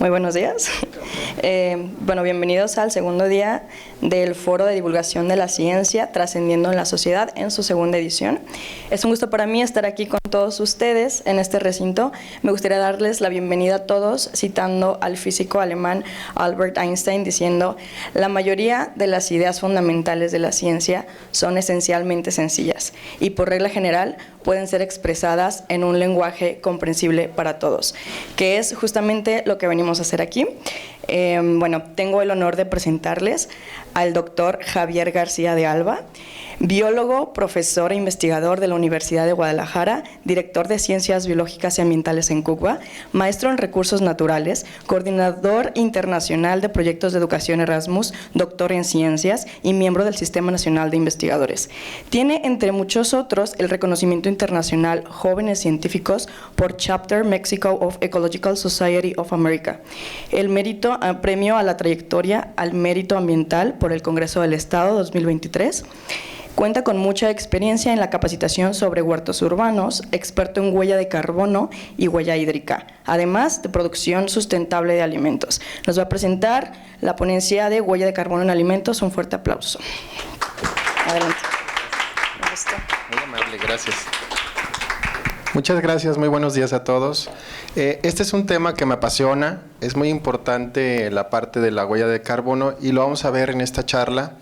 Muy buenos días. Bueno, bienvenidos al segundo día del Foro de Divulgación de la Ciencia Trascendiendo en la Sociedad en su segunda edición. Es un gusto para mí estar aquí con todos ustedes en este recinto. Me gustaría darles la bienvenida a todos citando al físico alemán Albert Einstein diciendo: la mayoría de las ideas fundamentales de la ciencia son esencialmente sencillas y por regla general pueden ser expresadas en un lenguaje comprensible para todos, que es justamente lo que venimos a hacer aquí. Bueno, tengo el honor de presentarles al doctor Javier García de Alba, biólogo, profesor e investigador de la Universidad de Guadalajara, director de Ciencias Biológicas y Ambientales en CUCBA, maestro en Recursos Naturales, coordinador internacional de proyectos de educación Erasmus, doctor en Ciencias y miembro del Sistema Nacional de Investigadores. Tiene, entre muchos otros, el reconocimiento internacional Jóvenes Científicos por Chapter Mexico of Ecological Society of America, el premio a la trayectoria al mérito ambiental por el Congreso del Estado 2023. Cuenta con mucha experiencia en la capacitación sobre huertos urbanos, experto en huella de carbono y huella hídrica, además de producción sustentable de alimentos. Nos va a presentar la ponencia de huella de carbono en alimentos. Un fuerte aplauso. Adelante. Muy amable, gracias. Muchas gracias, muy buenos días a todos. Este es un tema que me apasiona, es muy importante la parte de la huella de carbono y lo vamos a ver en esta charla.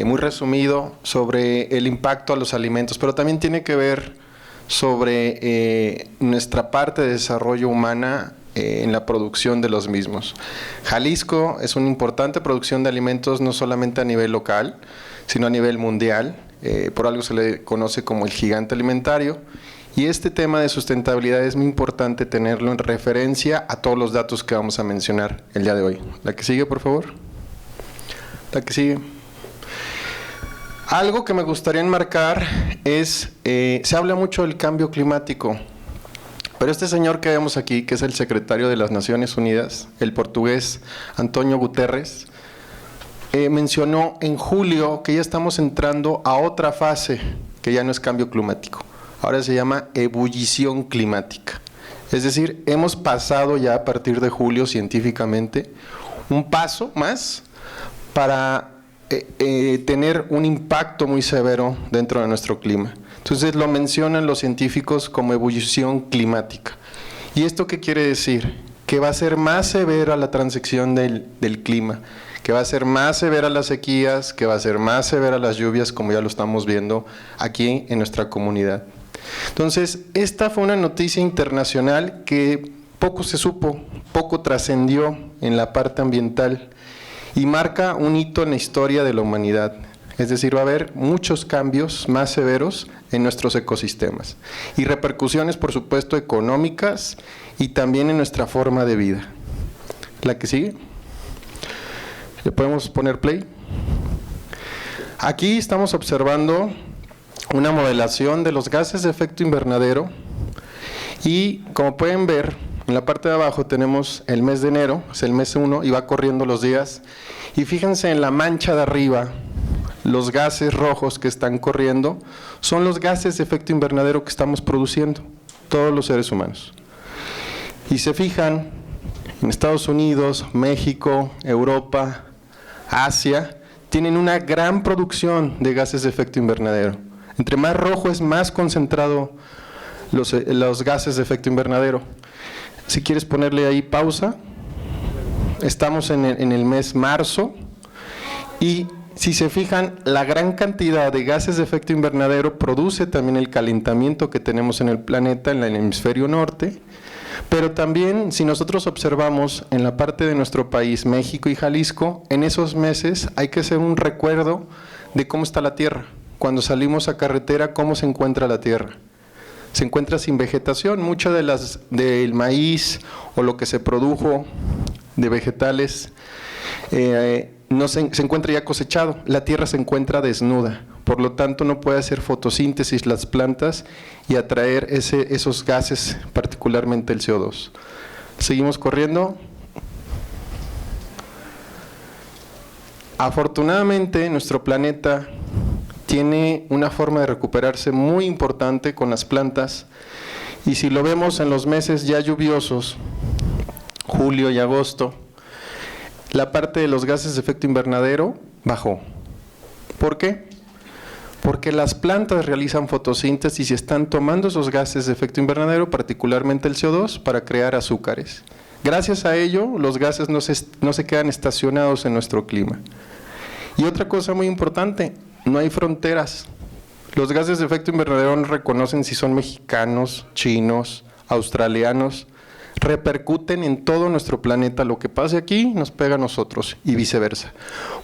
Muy resumido sobre el impacto a los alimentos, pero también tiene que ver sobre nuestra parte de desarrollo humana en la producción de los mismos. Jalisco es una importante producción de alimentos no solamente a nivel local, sino a nivel mundial. Por algo se le conoce como el gigante alimentario. Y este tema de sustentabilidad es muy importante tenerlo en referencia a todos los datos que vamos a mencionar el día de hoy. La que sigue, por favor. La que sigue. Algo que me gustaría enmarcar es, se habla mucho del cambio climático, pero este señor que vemos aquí, que es el secretario de las Naciones Unidas, el portugués António Guterres, mencionó en julio que ya estamos entrando a otra fase, que ya no es cambio climático, ahora se llama ebullición climática. Es decir, hemos pasado ya a partir de julio científicamente un paso más para tener un impacto muy severo dentro de nuestro clima. Entonces lo mencionan los científicos como ebullición climática. ¿Y esto qué quiere decir? Que va a ser más severa la transición del clima, que va a ser más severa las sequías, que va a ser más severa las lluvias, como ya lo estamos viendo aquí en nuestra comunidad. Entonces, esta fue una noticia internacional que poco se supo, poco trascendió en la parte ambiental, y marca un hito en la historia de la humanidad. Es decir, va a haber muchos cambios más severos en nuestros ecosistemas y repercusiones, por supuesto, económicas y también en nuestra forma de vida. La que sigue. ¿Le podemos poner play? Aquí estamos observando una modelación de los gases de efecto invernadero y, como pueden ver, en la parte de abajo tenemos el mes de enero, es el mes 1 y va corriendo los días. Y fíjense en la mancha de arriba, los gases rojos que están corriendo son los gases de efecto invernadero que estamos produciendo, todos los seres humanos. Y se fijan, en Estados Unidos, México, Europa, Asia, tienen una gran producción de gases de efecto invernadero. Entre más rojo es más concentrado los gases de efecto invernadero. Si quieres ponerle ahí pausa, estamos en el mes marzo y si se fijan, la gran cantidad de gases de efecto invernadero produce también el calentamiento que tenemos en el planeta, en el hemisferio norte, pero también si nosotros observamos en la parte de nuestro país, México y Jalisco, en esos meses hay que hacer un recuerdo de cómo está la tierra. Cuando salimos a carretera, ¿cómo se encuentra la tierra? Se encuentra sin vegetación, mucho del maíz o lo que se produjo de vegetales no se encuentra ya cosechado, la tierra se encuentra desnuda, por lo tanto no puede hacer fotosíntesis las plantas y atraer esos gases, particularmente el CO2. Seguimos corriendo. Afortunadamente nuestro planeta tiene una forma de recuperarse muy importante con las plantas y si lo vemos en los meses ya lluviosos, julio y agosto, la parte de los gases de efecto invernadero bajó. ¿Por qué? Porque las plantas realizan fotosíntesis y están tomando esos gases de efecto invernadero, particularmente el CO2, para crear azúcares. Gracias a ello, los gases no se quedan estacionados en nuestro clima. Y otra cosa muy importante, no hay fronteras. Los gases de efecto invernadero no reconocen si son mexicanos, chinos, australianos, repercuten en todo nuestro planeta. Lo que pase aquí nos pega a nosotros y viceversa.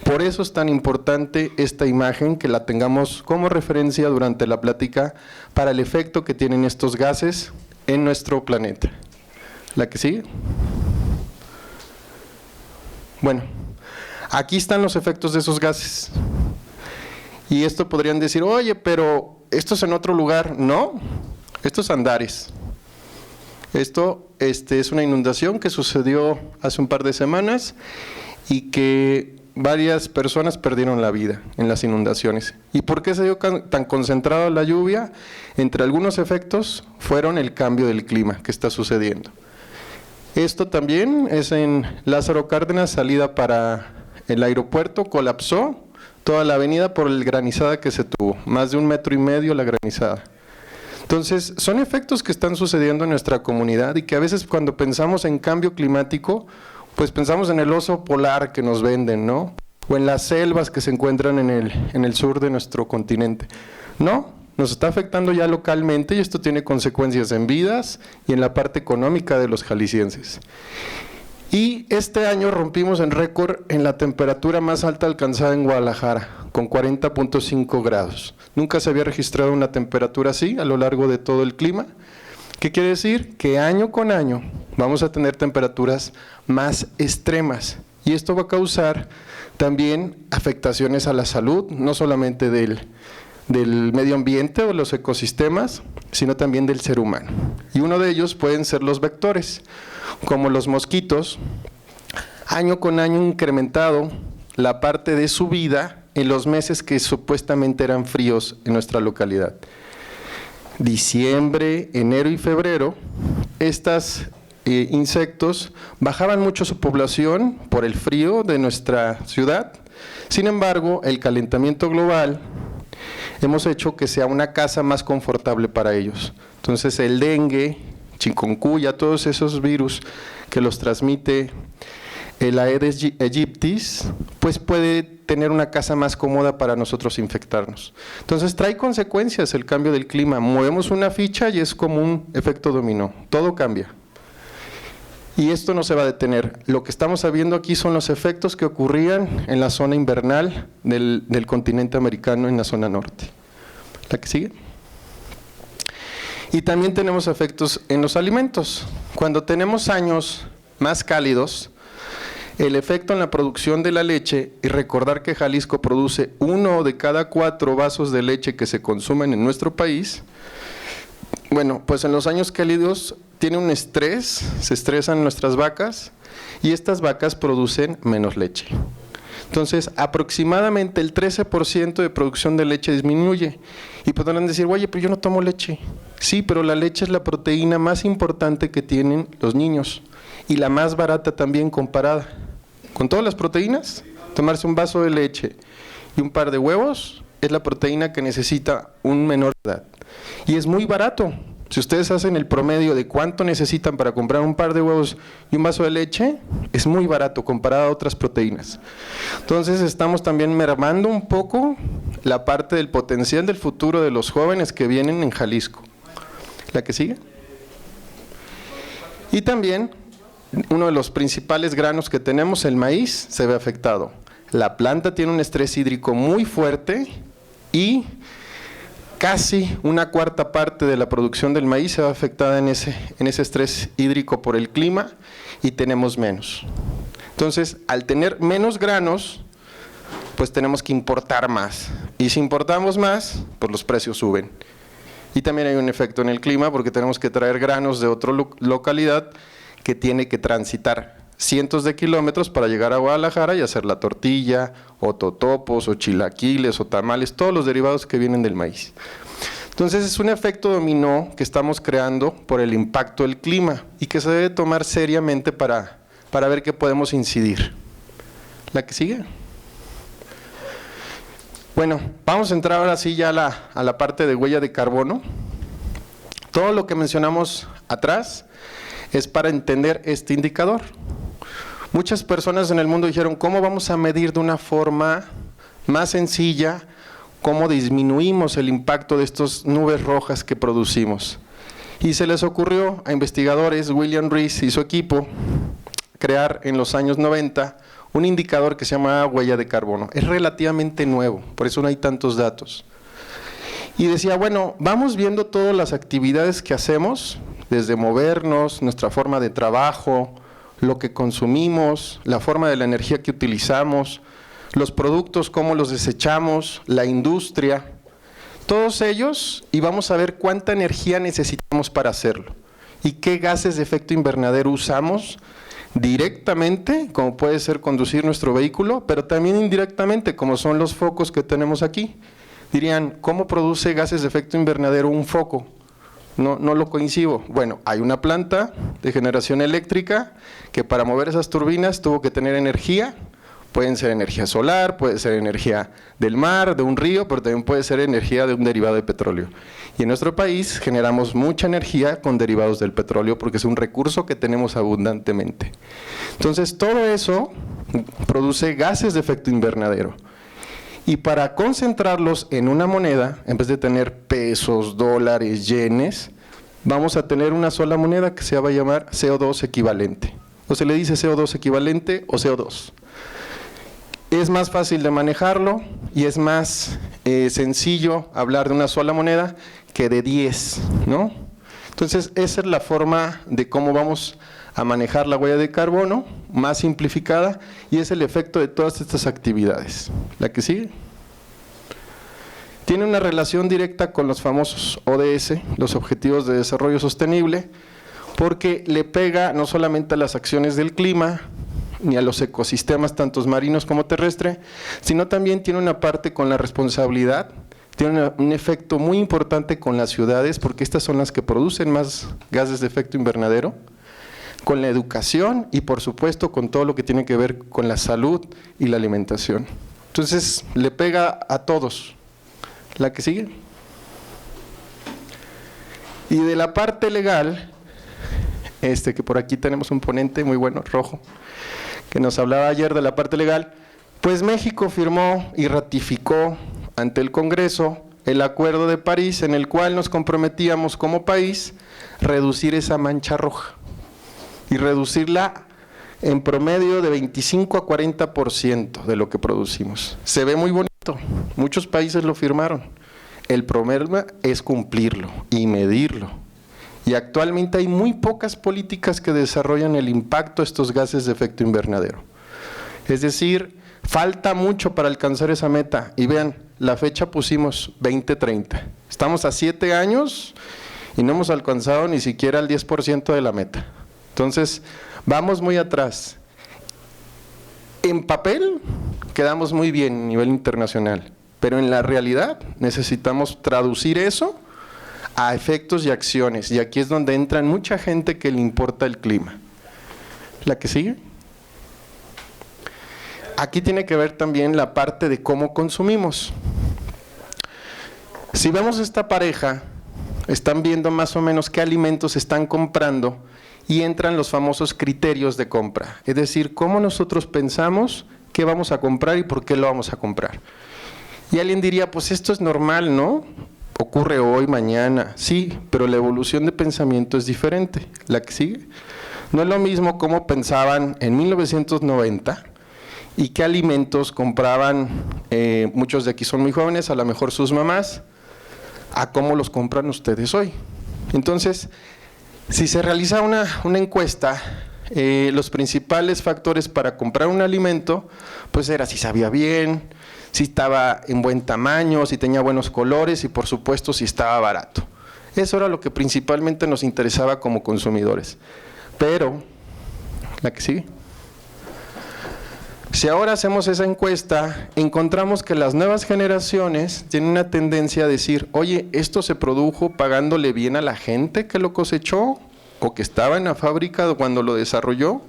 Por eso es tan importante esta imagen, que la tengamos como referencia durante la plática para el efecto que tienen estos gases en nuestro planeta. ¿La que sigue? Bueno, aquí están los efectos de esos gases. Y esto podrían decir, oye, pero esto es en otro lugar. No, esto es Andares. Esto es una inundación que sucedió hace un par de semanas y que varias personas perdieron la vida en las inundaciones. ¿Y por qué se dio tan concentrada la lluvia? Entre algunos efectos fueron el cambio del clima que está sucediendo. Esto también es en Lázaro Cárdenas, salida para el aeropuerto, colapsó toda la avenida por el granizada que se tuvo, más de 1,5 metros la granizada. Entonces, son efectos que están sucediendo en nuestra comunidad y que a veces cuando pensamos en cambio climático, pues pensamos en el oso polar que nos venden, ¿no? O en las selvas que se encuentran en el sur de nuestro continente. No, nos está afectando ya localmente y esto tiene consecuencias en vidas y en la parte económica de los jaliscienses. Y este año rompimos en récord en la temperatura más alta alcanzada en Guadalajara, con 40.5 grados. Nunca se había registrado una temperatura así a lo largo de todo el clima. ¿Qué quiere decir? Que año con año vamos a tener temperaturas más extremas. Y esto va a causar también afectaciones a la salud, no solamente del medio ambiente o los ecosistemas, sino también del ser humano. Y uno de ellos pueden ser los vectores, como los mosquitos. Año con año han incrementado la parte de su vida en los meses que supuestamente eran fríos en nuestra localidad. Diciembre, enero y febrero, estos insectos bajaban mucho su población por el frío de nuestra ciudad. Sin embargo, el calentamiento global hemos hecho que sea una casa más confortable para ellos. Entonces el dengue, chikungunya, todos esos virus que los transmite el Aedes aegypti, pues puede tener una casa más cómoda para nosotros infectarnos. Entonces trae consecuencias el cambio del clima. Movemos una ficha y es como un efecto dominó, todo cambia. Y esto no se va a detener. Lo que estamos viendo aquí son los efectos que ocurrían en la zona invernal del continente americano, en la zona norte. ¿La que sigue? Y también tenemos efectos en los alimentos. Cuando tenemos años más cálidos, el efecto en la producción de la leche, y recordar que Jalisco produce 1 de cada 4 vasos de leche que se consumen en nuestro país, bueno, pues en los años cálidos tiene un estrés, se estresan nuestras vacas y estas vacas producen menos leche. Entonces, aproximadamente el 13% de producción de leche disminuye. Y podrán decir, oye, pero yo no tomo leche. Sí, pero la leche es la proteína más importante que tienen los niños y la más barata también comparada. Con todas las proteínas, tomarse un vaso de leche y un par de huevos es la proteína que necesita un menor de edad. Y es muy barato. Si ustedes hacen el promedio de cuánto necesitan para comprar un par de huevos y un vaso de leche, es muy barato comparado a otras proteínas. Entonces estamos también mermando un poco la parte del potencial del futuro de los jóvenes que vienen en Jalisco. ¿La que sigue? Y también uno de los principales granos que tenemos, el maíz, se ve afectado. La planta tiene un estrés hídrico muy fuerte y casi 1/4 parte de la producción del maíz se ve afectada en ese estrés hídrico por el clima y tenemos menos. Entonces, al tener menos granos, pues tenemos que importar más. Y si importamos más, pues los precios suben. Y también hay un efecto en el clima porque tenemos que traer granos de otra localidad que tiene que transitar cientos de kilómetros para llegar a Guadalajara y hacer la tortilla, o totopos, o chilaquiles, o tamales, todos los derivados que vienen del maíz. Entonces es un efecto dominó que estamos creando por el impacto del clima y que se debe tomar seriamente para para ver qué podemos incidir. ¿La que sigue? Bueno, vamos a entrar ahora sí ya a la parte de huella de carbono. Todo lo que mencionamos atrás es para entender este indicador. Muchas personas en el mundo dijeron, ¿cómo vamos a medir de una forma más sencilla cómo disminuimos el impacto de estas nubes rojas que producimos? Y se les ocurrió a investigadores, William Rees y su equipo, crear en los años 90 un indicador que se llama huella de carbono. Es relativamente nuevo, por eso no hay tantos datos. Y decía, bueno, vamos viendo todas las actividades que hacemos, desde movernos, nuestra forma de trabajo, lo que consumimos, la forma de la energía que utilizamos, los productos, cómo los desechamos, la industria, todos ellos, y vamos a ver cuánta energía necesitamos para hacerlo y qué gases de efecto invernadero usamos directamente, como puede ser conducir nuestro vehículo, pero también indirectamente, como son los focos que tenemos aquí. Dirían, ¿cómo produce gases de efecto invernadero un foco? No lo coincido. Bueno, hay una planta de generación eléctrica que para mover esas turbinas tuvo que tener energía. Pueden ser energía solar, puede ser energía del mar, de un río, pero también puede ser energía de un derivado de petróleo. Y en nuestro país generamos mucha energía con derivados del petróleo porque es un recurso que tenemos abundantemente. Entonces, todo eso produce gases de efecto invernadero. Y para concentrarlos en una moneda, en vez de tener pesos, dólares, yenes, vamos a tener una sola moneda que se va a llamar CO2 equivalente. O se le dice CO2 equivalente o CO2. Es más fácil de manejarlo y es más sencillo hablar de una sola moneda que de 10, ¿no? Entonces, esa es la forma de cómo vamos a manejar la huella de carbono, más simplificada, y es el efecto de todas estas actividades. ¿La que sigue? Tiene una relación directa con los famosos ODS, los Objetivos de Desarrollo Sostenible, porque le pega no solamente a las acciones del clima, ni a los ecosistemas, tanto marinos como terrestres, sino también tiene una parte con la responsabilidad, tiene un efecto muy importante con las ciudades, porque estas son las que producen más gases de efecto invernadero, con la educación y por supuesto con todo lo que tiene que ver con la salud y la alimentación. Entonces le pega a todos. ¿La que sigue? Y de la parte legal, que por aquí tenemos un ponente muy bueno, rojo, que nos hablaba ayer de la parte legal, pues México firmó y ratificó ante el Congreso el Acuerdo de París, en el cual nos comprometíamos como país reducir esa mancha roja y reducirla en promedio de 25 a 40% de lo que producimos. Se ve muy bonito, muchos países lo firmaron. El problema es cumplirlo y medirlo. Y actualmente hay muy pocas políticas que desarrollan el impacto de estos gases de efecto invernadero. Es decir, falta mucho para alcanzar esa meta. Y vean, la fecha pusimos 2030. Estamos a 7 años y no hemos alcanzado ni siquiera el 10% de la meta. Entonces, vamos muy atrás. En papel, quedamos muy bien a nivel internacional, pero en la realidad necesitamos traducir eso a efectos y acciones, y aquí es donde entra mucha gente que le importa el clima. ¿La que sigue? Aquí tiene que ver también la parte de cómo consumimos. Si vemos esta pareja, están viendo más o menos qué alimentos están comprando y entran los famosos criterios de compra, es decir, cómo nosotros pensamos qué vamos a comprar y por qué lo vamos a comprar. Y alguien diría, pues esto es normal, ¿no? Ocurre hoy, mañana, sí, pero la evolución de pensamiento es diferente. ¿La que sigue? No es lo mismo cómo pensaban en 1990 y qué alimentos compraban, muchos de aquí son muy jóvenes, a lo mejor sus mamás, a cómo los compran ustedes hoy. Entonces, si se realiza una encuesta, los principales factores para comprar un alimento, pues era si sabía bien, si estaba en buen tamaño, si tenía buenos colores y por supuesto si estaba barato. Eso era lo que principalmente nos interesaba como consumidores. Pero, ¿la que sigue? Si ahora hacemos esa encuesta, encontramos que las nuevas generaciones tienen una tendencia a decir, oye, ¿esto se produjo pagándole bien a la gente que lo cosechó o que estaba en la fábrica cuando lo desarrolló?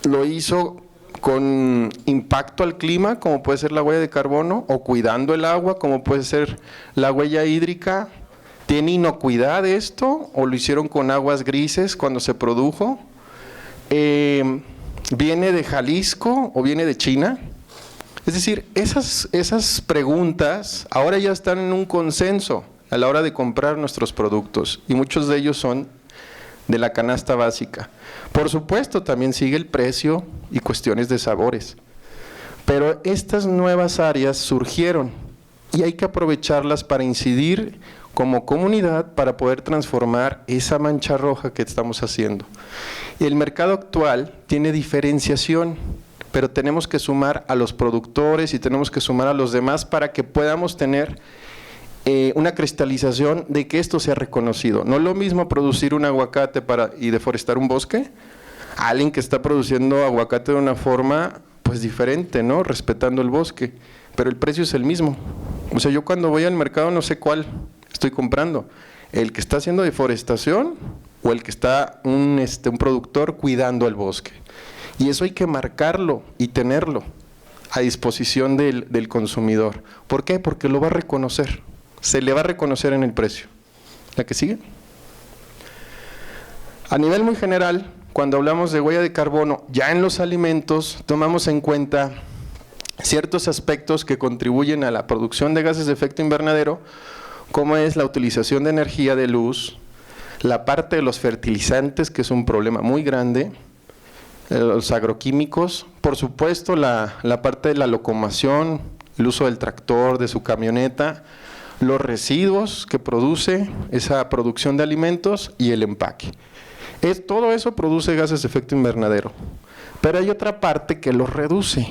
lo hizo con impacto al clima, como puede ser la huella de carbono, o cuidando el agua, como puede ser la huella hídrica. ¿Tiene inocuidad esto? ¿O lo hicieron con aguas grises cuando se produjo? ¿Viene de Jalisco o viene de China? Es decir, esas preguntas ahora ya están en un consenso a la hora de comprar nuestros productos, y muchos de ellos son de la canasta básica. Por supuesto, también sigue el precio y cuestiones de sabores, pero estas nuevas áreas surgieron y hay que aprovecharlas para incidir como comunidad para poder transformar esa mancha roja que estamos haciendo. El mercado actual tiene diferenciación, pero tenemos que sumar a los productores y tenemos que sumar a los demás para que podamos tener una cristalización de que esto sea reconocido. No es lo mismo producir un aguacate y deforestar un bosque, a alguien que está produciendo aguacate de una forma pues diferente, ¿no? Respetando el bosque, pero el precio es el mismo. O sea, yo cuando voy al mercado no sé cuál estoy comprando, el que está haciendo deforestación o el que está un productor cuidando el bosque. Y eso hay que marcarlo y tenerlo a disposición del consumidor. ¿Por qué? Porque lo va a reconocer, se le va a reconocer en el precio. ¿La que sigue? A nivel muy general, cuando hablamos de huella de carbono, ya en los alimentos tomamos en cuenta ciertos aspectos que contribuyen a la producción de gases de efecto invernadero, como es la utilización de energía de luz, la parte de los fertilizantes, que es un problema muy grande, los agroquímicos, por supuesto la parte de la locomoción, el uso del tractor, de su camioneta, los residuos que produce esa producción de alimentos y el empaque. Todo eso produce gases de efecto invernadero, pero hay otra parte que los reduce,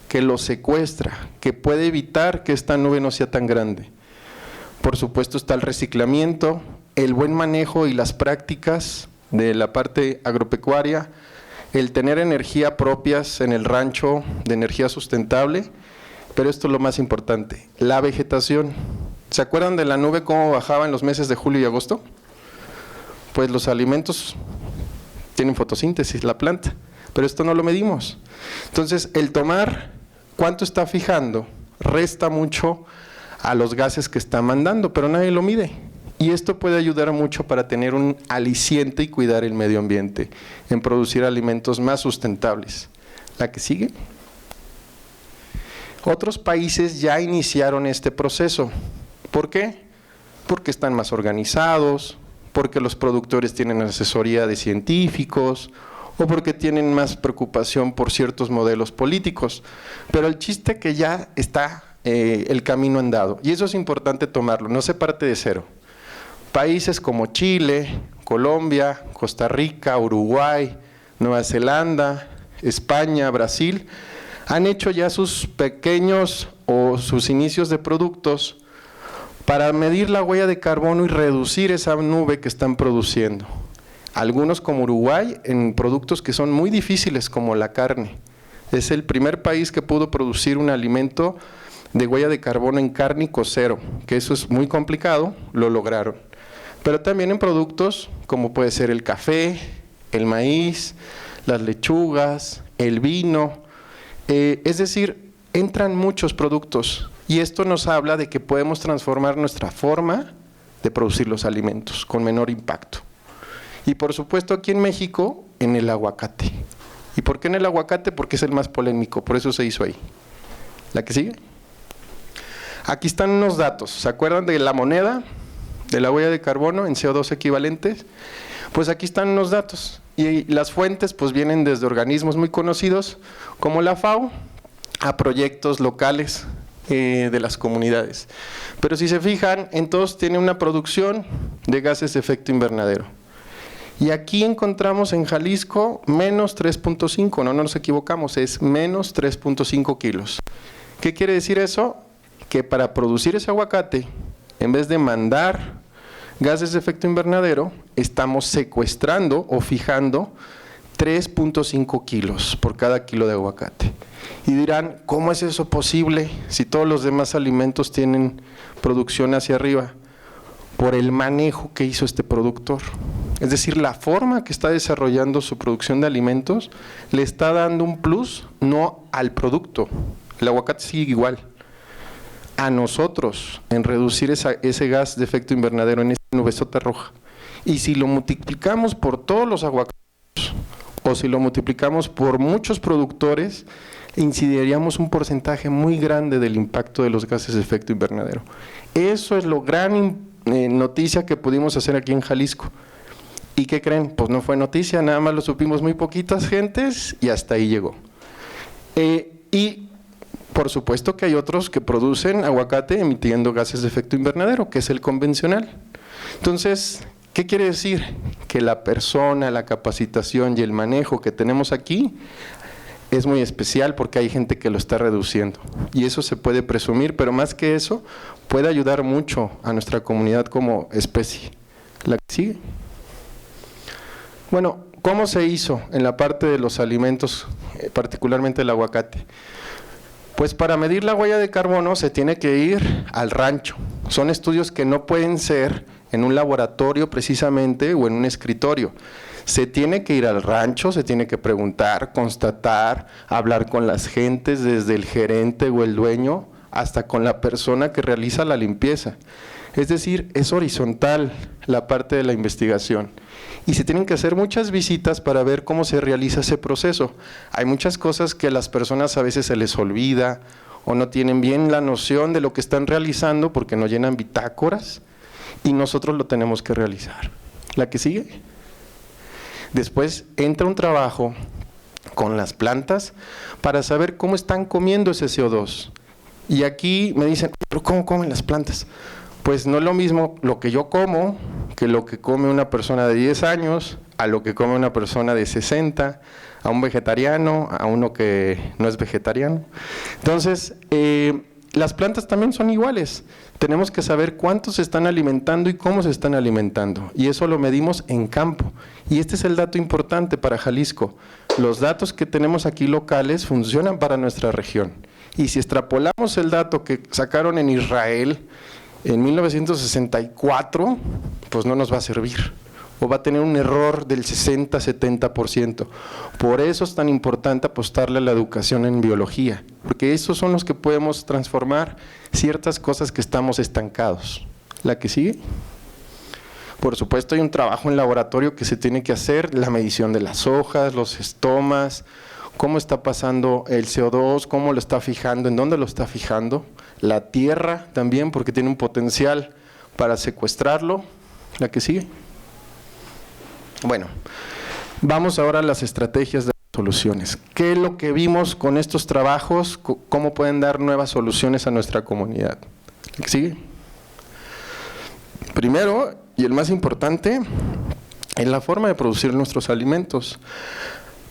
que los secuestra, que puede evitar que esta nube no sea tan grande. Por supuesto está el reciclamiento, el buen manejo y las prácticas de la parte agropecuaria, el tener energía propias en el rancho, de energía sustentable, pero esto es lo más importante, la vegetación. ¿Se acuerdan de la nube cómo bajaba en los meses de julio y agosto? Pues los alimentos tienen fotosíntesis, la planta, pero esto no lo medimos. Entonces, el tomar cuánto está fijando resta mucho a los gases que está mandando, pero nadie lo mide. Y esto puede ayudar mucho para tener un aliciente y cuidar el medio ambiente, en producir alimentos más sustentables. ¿La que sigue? Otros países ya iniciaron este proceso. ¿Por qué? Porque están más organizados, porque los productores tienen asesoría de científicos, o porque tienen más preocupación por ciertos modelos políticos. Pero el chiste que ya está el camino andado, y eso es importante tomarlo, no se parte de cero. Países como Chile, Colombia, Costa Rica, Uruguay, Nueva Zelanda, España, Brasil, han hecho ya sus pequeños o sus inicios de productos para medir la huella de carbono y reducir esa nube que están produciendo. Algunos como Uruguay en productos que son muy difíciles como la carne. Es el primer país que pudo producir un alimento de huella de carbono en cárnico cero, que eso es muy complicado, lo lograron. Pero también en productos como puede ser el café, el maíz, las lechugas, el vino, es decir, entran muchos productos y esto nos habla de que podemos transformar nuestra forma de producir los alimentos con menor impacto. Y por supuesto aquí en México, en el aguacate. ¿Y por qué en el aguacate? Porque es el más polémico, por eso se hizo ahí. ¿La que sigue? Aquí están unos datos, ¿se acuerdan de la moneda? De la huella de carbono en CO2 equivalentes, pues aquí están unos datos y las fuentes pues vienen desde organismos muy conocidos como la FAO a proyectos locales de las comunidades. Pero si se fijan, en todos tienen una producción de gases de efecto invernadero. Y aquí encontramos en Jalisco menos 3.5, no nos equivocamos, es menos 3.5 kilos. ¿Qué quiere decir eso? Que para producir ese aguacate, en vez de mandar gases de efecto invernadero, estamos secuestrando o fijando 3.5 kilos por cada kilo de aguacate. Y dirán, ¿cómo es eso posible si todos los demás alimentos tienen producción hacia arriba? Por el manejo que hizo este productor. Es decir, la forma que está desarrollando su producción de alimentos le está dando un plus, no al producto. El aguacate sigue igual. A nosotros, en reducir ese gas de efecto invernadero en esa nubesota roja. Y si lo multiplicamos por todos los aguacates, o si lo multiplicamos por muchos productores, incidiríamos un porcentaje muy grande del impacto de los gases de efecto invernadero. Eso es lo gran noticia que pudimos hacer aquí en Jalisco. ¿Y qué creen? Pues no fue noticia, nada más lo supimos muy poquitas gentes y hasta ahí llegó. Y por supuesto que hay otros que producen aguacate emitiendo gases de efecto invernadero, que es el convencional. Entonces, ¿qué quiere decir? Que la persona, la capacitación y el manejo que tenemos aquí es muy especial porque hay gente que lo está reduciendo y eso se puede presumir, pero más que eso puede ayudar mucho a nuestra comunidad como especie. ¿La que sigue? Bueno, ¿cómo se hizo en la parte de los alimentos, particularmente el aguacate? Pues para medir la huella de carbono se tiene que ir al rancho. Son estudios que no pueden ser en un laboratorio precisamente o en un escritorio. Se tiene que ir al rancho, se tiene que preguntar, constatar, hablar con las gentes, desde el gerente o el dueño hasta con la persona que realiza la limpieza. Es decir, es horizontal la parte de la investigación y se tienen que hacer muchas visitas para ver cómo se realiza ese proceso. Hay muchas cosas que a las personas a veces se les olvida o no tienen bien la noción de lo que están realizando porque no llenan bitácoras y nosotros lo tenemos que realizar. ¿La que sigue? Después entra un trabajo con las plantas para saber cómo están comiendo ese CO2. Y aquí me dicen, ¿pero cómo comen las plantas? Pues no es lo mismo lo que yo como que lo que come una persona de 10 años, a lo que come una persona de 60, a un vegetariano, a uno que no es vegetariano. Entonces, las plantas también son iguales. Tenemos que saber cuántos se están alimentando y cómo se están alimentando. Y eso lo medimos en campo. Y este es el dato importante para Jalisco. Los datos que tenemos aquí locales funcionan para nuestra región. Y si extrapolamos el dato que sacaron en Israel en 1964, pues no nos va a servir. O va a tener un error del 60-70%. Por eso es tan importante apostarle a la educación en biología, porque esos son los que podemos transformar ciertas cosas que estamos estancados. ¿La que sigue? Por supuesto hay un trabajo en laboratorio que se tiene que hacer, la medición de las hojas, los estomas, cómo está pasando el CO2, cómo lo está fijando, en dónde lo está fijando, la tierra también, porque tiene un potencial para secuestrarlo. ¿La que sigue? Bueno, vamos ahora a las estrategias de soluciones. ¿Qué es lo que vimos con estos trabajos? ¿Cómo pueden dar nuevas soluciones a nuestra comunidad? ¿La que sigue? Primero, y el más importante, es la forma de producir nuestros alimentos.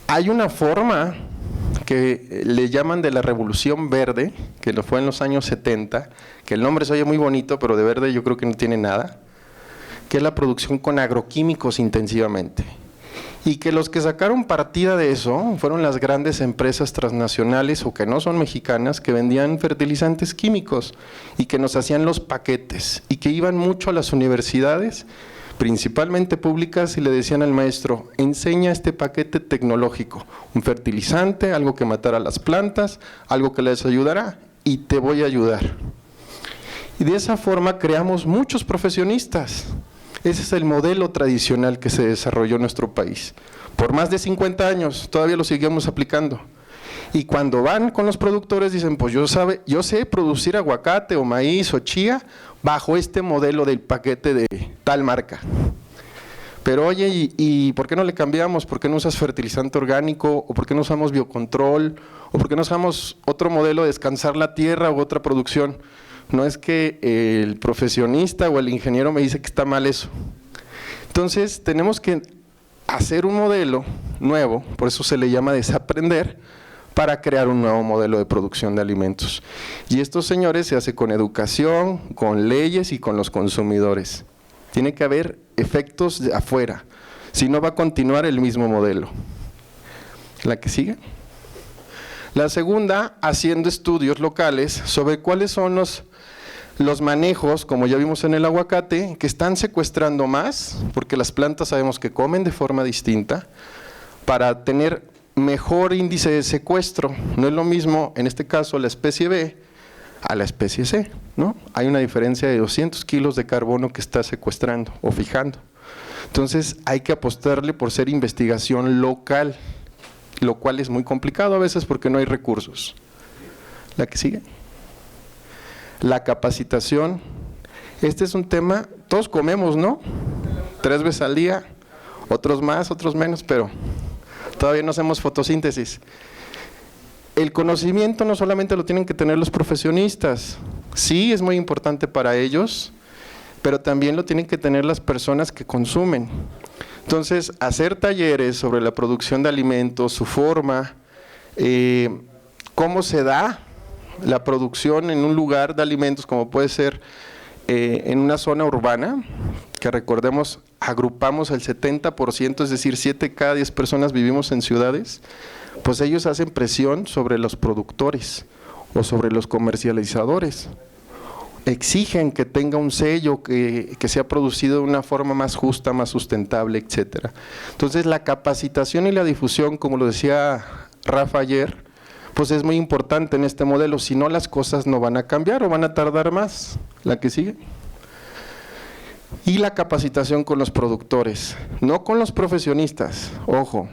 Hay una forma que le llaman de la revolución verde, que lo fue en los años 70, que el nombre se oye muy bonito, pero de verde yo creo que no tiene nada, que es la producción con agroquímicos intensivamente. Y que los que sacaron partida de eso fueron las grandes empresas transnacionales o que no son mexicanas, que vendían fertilizantes químicos y que nos hacían los paquetes y que iban mucho a las universidades, principalmente públicas, y le decían al maestro, enseña este paquete tecnológico, un fertilizante, algo que matara a las plantas, algo que les ayudará y te voy a ayudar. Y de esa forma creamos muchos profesionistas. Ese es el modelo tradicional que se desarrolló en nuestro país. Por más de 50 años todavía lo seguimos aplicando. Y cuando van con los productores dicen, pues yo sé producir aguacate o maíz o chía bajo este modelo del paquete de tal marca. Pero oye, ¿y por qué no le cambiamos? ¿Por qué no usas fertilizante orgánico? ¿O por qué no usamos biocontrol? ¿O por qué no usamos otro modelo de descansar la tierra u otra producción? No es que el profesionista o el ingeniero me dice que está mal eso. Entonces tenemos que hacer un modelo nuevo, por eso se le llama desaprender, para crear un nuevo modelo de producción de alimentos. Y estos señores se hace con educación, con leyes y con los consumidores. Tiene que haber efectos de afuera, si no va a continuar el mismo modelo. ¿La que sigue? La segunda, haciendo estudios locales sobre cuáles son los manejos, como ya vimos en el aguacate, que están secuestrando más, porque las plantas sabemos que comen de forma distinta, para tener mejor índice de secuestro. No es lo mismo, en este caso, la especie B a la especie C, ¿no? Hay una diferencia de 200 kilos de carbono que está secuestrando o fijando. Entonces hay que apostarle por ser investigación local, lo cual es muy complicado a veces porque no hay recursos. La que sigue. La capacitación. Este es un tema, todos comemos, ¿no? 3 veces al día, otros más, otros menos, pero todavía no hacemos fotosíntesis. El conocimiento no solamente lo tienen que tener los profesionistas, sí es muy importante para ellos, pero también lo tienen que tener las personas que consumen. Entonces, hacer talleres sobre la producción de alimentos, su forma, cómo se da la producción en un lugar de alimentos, como puede ser en una zona urbana, que recordemos, agrupamos el 70%, es decir, 7 cada 10 personas vivimos en ciudades, pues ellos hacen presión sobre los productores o sobre los comercializadores. Exigen que tenga un sello, que sea producido de una forma más justa, más sustentable, etcétera. Entonces, la capacitación y la difusión, como lo decía Rafa ayer, pues es muy importante en este modelo, si no las cosas no van a cambiar o van a tardar más. La que sigue. Y la capacitación con los productores, no con los profesionistas, ojo,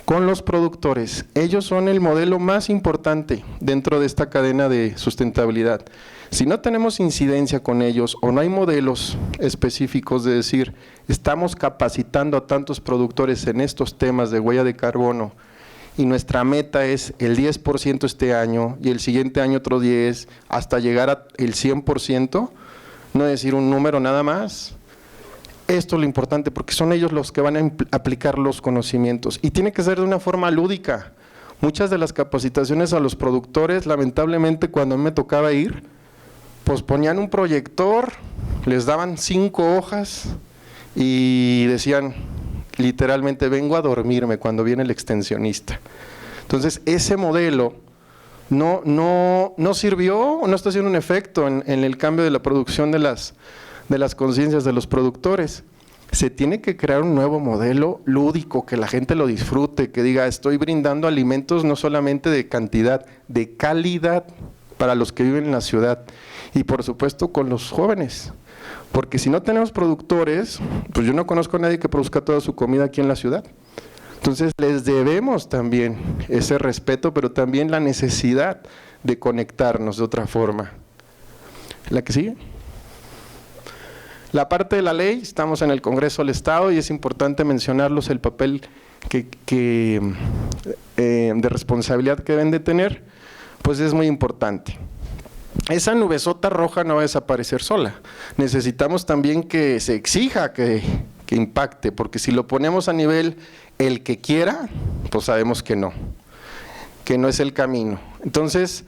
con los productores. Ellos son el modelo más importante dentro de esta cadena de sustentabilidad. Si no tenemos incidencia con ellos o no hay modelos específicos de decir, estamos capacitando a tantos productores en estos temas de huella de carbono, y nuestra meta es el 10% este año y el siguiente año otro 10%, hasta llegar al 100%, no decir un número nada más. Esto es lo importante porque son ellos los que van a aplicar los conocimientos y tiene que ser de una forma lúdica. Muchas de las capacitaciones a los productores, lamentablemente cuando me tocaba ir, pues ponían un proyector, les daban 5 hojas y decían literalmente vengo a dormirme cuando viene el extensionista. Entonces ese modelo no sirvió, no está haciendo un efecto en el cambio de la producción de las conciencias de los productores. Se tiene que crear un nuevo modelo lúdico, que la gente lo disfrute, que diga estoy brindando alimentos no solamente de cantidad, de calidad para los que viven en la ciudad y por supuesto con los jóvenes. Porque si no tenemos productores, pues yo no conozco a nadie que produzca toda su comida aquí en la ciudad. Entonces les debemos también ese respeto, pero también la necesidad de conectarnos de otra forma. ¿La que sigue? La parte de la ley, estamos en el Congreso del Estado y es importante mencionarlos el papel de responsabilidad que deben de tener, pues es muy importante. Esa nubesota roja no va a desaparecer sola, necesitamos también que se exija que impacte, porque si lo ponemos a nivel el que quiera, pues sabemos que no es el camino. Entonces,